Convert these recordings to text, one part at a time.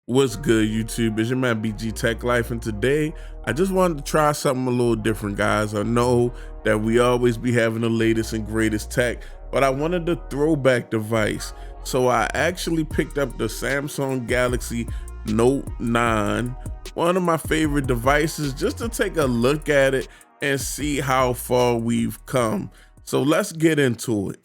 What's good, YouTube? It's your man BG Tech Life, and today I just wanted to try something a little different, guys. I know that we always be having the latest and greatest tech, but I wanted the throwback device. So I actually picked up the Samsung Galaxy Note 9, one of my favorite devices, just to take a look at it and see how far we've come. So let's get into it.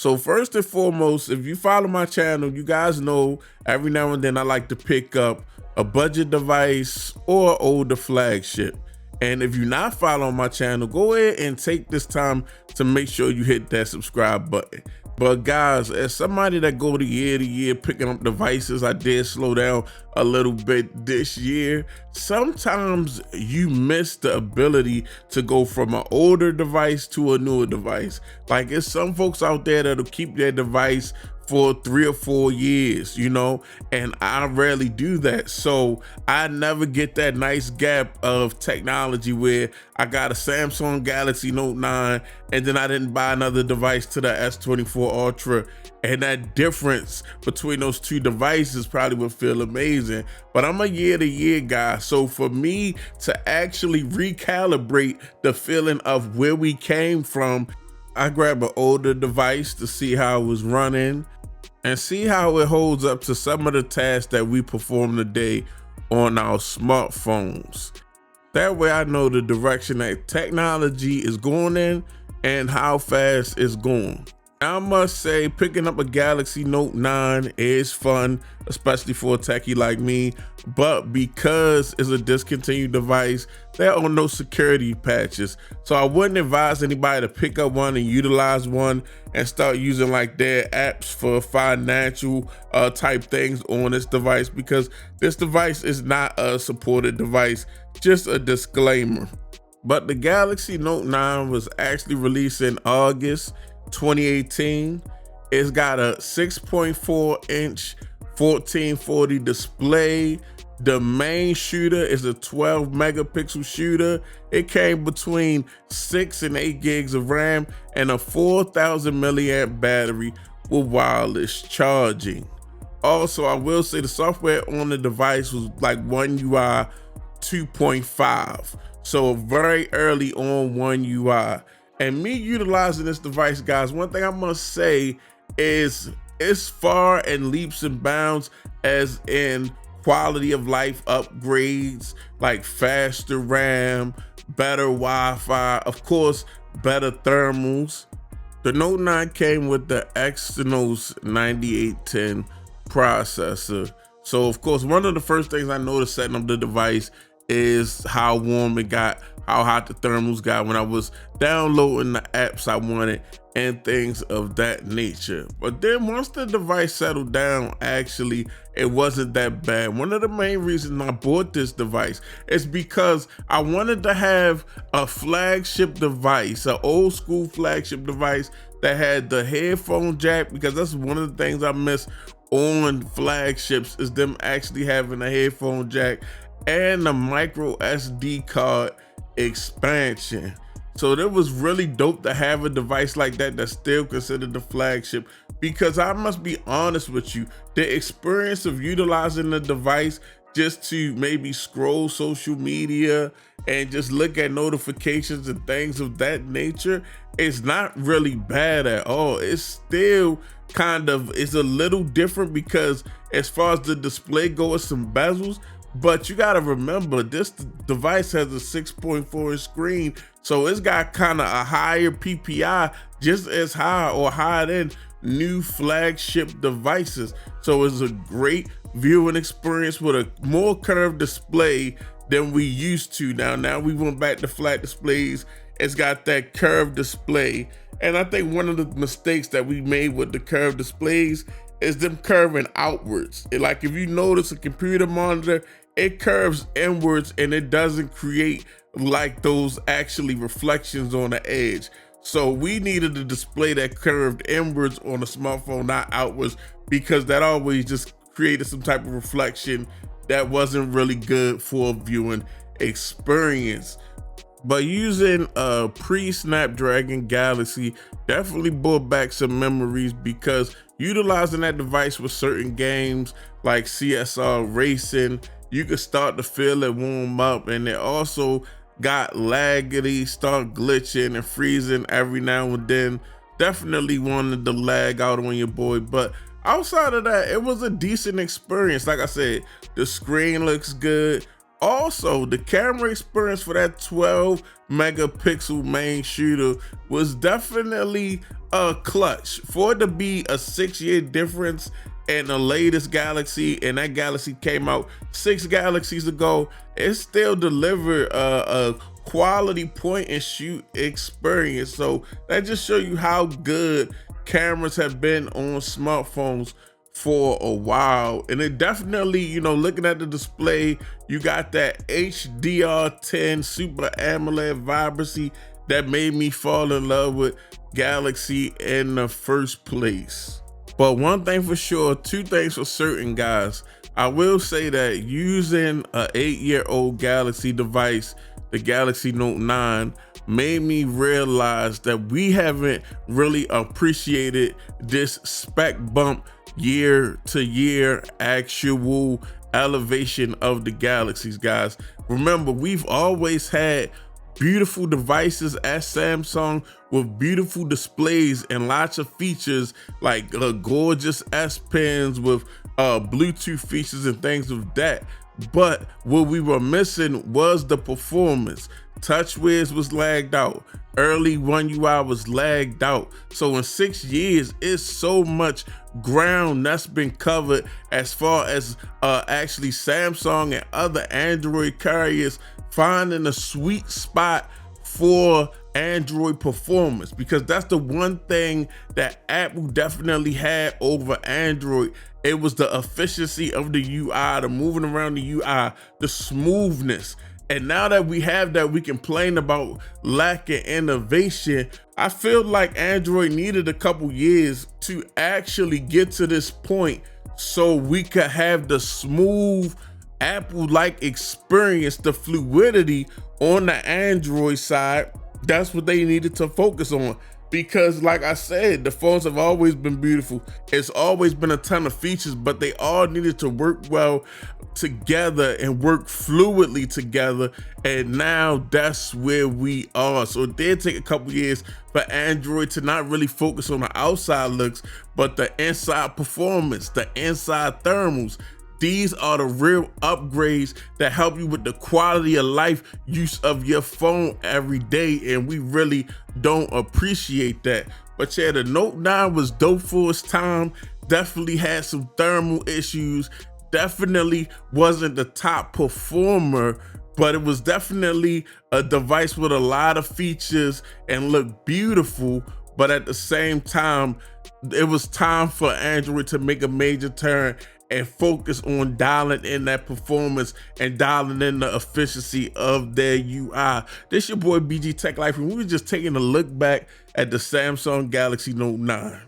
So first and foremost, if you follow my channel, you guys know every now and then I like to pick up a budget device or older flagship. And if you're not following my channel, go ahead and take this time to make sure you hit that subscribe button. But guys, as somebody that go to year picking up devices, I did slow down a little bit this year. Sometimes you miss the ability to go from an older device to a newer device. Like, there's some folks out there that'll keep their device for 3 or 4 years, you know, and I rarely do that. So I never get that nice gap of technology where I got a Samsung Galaxy Note 9 and then I didn't buy another device to the S24 Ultra, and that difference between those two devices probably would feel amazing. But I'm a year-to-year guy, so for me to actually recalibrate the feeling of where we came from, I grabbed an older device to see how it was running and see how it holds up to some of the tasks that we perform today on our smartphones. That way I know the direction that technology is going in and how fast it's going. I must say, picking up a Galaxy Note 9 is fun, especially for a techie like me, but because it's a discontinued device, there are no security patches. So I wouldn't advise anybody to pick up one and utilize one and start using like their apps for financial type things on this device, because this device is not a supported device, just a disclaimer. But the Galaxy Note 9 was actually released in August 2018. It's got a 6.4 inch 1440 display. The main shooter is a 12 megapixel shooter. It came between 6 and 8 gigs of RAM and a 4,000 milliamp battery with wireless charging. Also, I will say the software on the device was like One UI 2.5, so very early on One UI. And me utilizing this device, guys, one thing I must say is it's far and leaps and bounds as in quality of life upgrades, like faster RAM, better Wi-Fi, of course, better thermals. The Note 9 came with the Exynos 9810 processor. So of course, one of the first things I noticed setting up the device is how warm it got, how hot the thermals got when I was downloading the apps I wanted and things of that nature. But then once the device settled down, actually, it wasn't that bad. One of the main reasons I bought this device is because I wanted to have a flagship device, an old school flagship device that had the headphone jack, because that's one of the things I miss on flagships, is them actually having a headphone jack and the micro SD card expansion. So that was really dope to have a device like that that's still considered the flagship, because I must be honest with you, the experience of utilizing the device just to maybe scroll social media and just look at notifications and things of that nature is not really bad at all. It's still it's a little different, because as far as the display goes, some bezels. But you gotta remember, this device has a 6.4 inch screen, so it's got kind of a higher PPI, just as high or higher than new flagship devices. So it's a great viewing experience with a more curved display than we used to. Now we went back to flat displays. It's got that curved display. And I think one of the mistakes that we made with the curved displays is them curving outwards. Like, if you notice a computer monitor, it curves inwards and it doesn't create like those actually reflections on the edge. So we needed a display that curved inwards on a smartphone, not outwards, because that always just created some type of reflection that wasn't really good for a viewing experience. But using a pre-Snapdragon Galaxy definitely brought back some memories, because utilizing that device with certain games like CSR racing, you could start to feel it warm up, and it also got laggedy, start glitching and freezing every now and then. Definitely wanted to lag out on your boy, but outside of that, it was a decent experience. Like I said, the screen looks good. Also, the camera experience for that 12 megapixel main shooter was definitely a clutch. For it to be a 6-year difference in the latest Galaxy, and that Galaxy came out 6 galaxies ago, it still delivered a quality point and shoot experience. So that just show you how good cameras have been on smartphones for a while. And it definitely, you know, looking at the display, you got that HDR10 Super AMOLED vibrancy that made me fall in love with Galaxy in the first place. But one thing for sure, two things for certain, guys. I will say that using an 8-year-old Galaxy device, the Galaxy Note 9, made me realize that we haven't really appreciated this spec bump year to year actual elevation of the Galaxies, guys. Remember, we've always had beautiful devices at Samsung with beautiful displays and lots of features like gorgeous S Pens with Bluetooth features and things of that. But what we were missing was the performance. TouchWiz was lagged out. Early One UI was lagged out. So in 6 years, it's so much ground that's been covered as far as actually Samsung and other Android carriers finding a sweet spot for Android performance, because that's the one thing that Apple definitely had over Android. It was the efficiency of the UI, the moving around the UI, the smoothness. And now that we have that, we complain about lack of innovation. I feel like Android needed a couple years to actually get to this point so we could have the smooth Apple-like experience, the fluidity on the Android side. That's what they needed to focus on, because like I said, the phones have always been beautiful. It's always been a ton of features, but they all needed to work well together and work fluidly together. And now that's where we are. So it did take a couple years for Android to not really focus on the outside looks, but the inside performance, the inside thermals. These are the real upgrades that help you with the quality of life use of your phone every day, and we really don't appreciate that. But yeah, the Note 9 was dope for its time. Definitely had some thermal issues. Definitely wasn't the top performer, but it was definitely a device with a lot of features and looked beautiful. But at the same time, it was time for Android to make a major turn and focus on dialing in that performance and dialing in the efficiency of their UI. This your boy BG Tech Life, and we were just taking a look back at the Samsung Galaxy Note 9.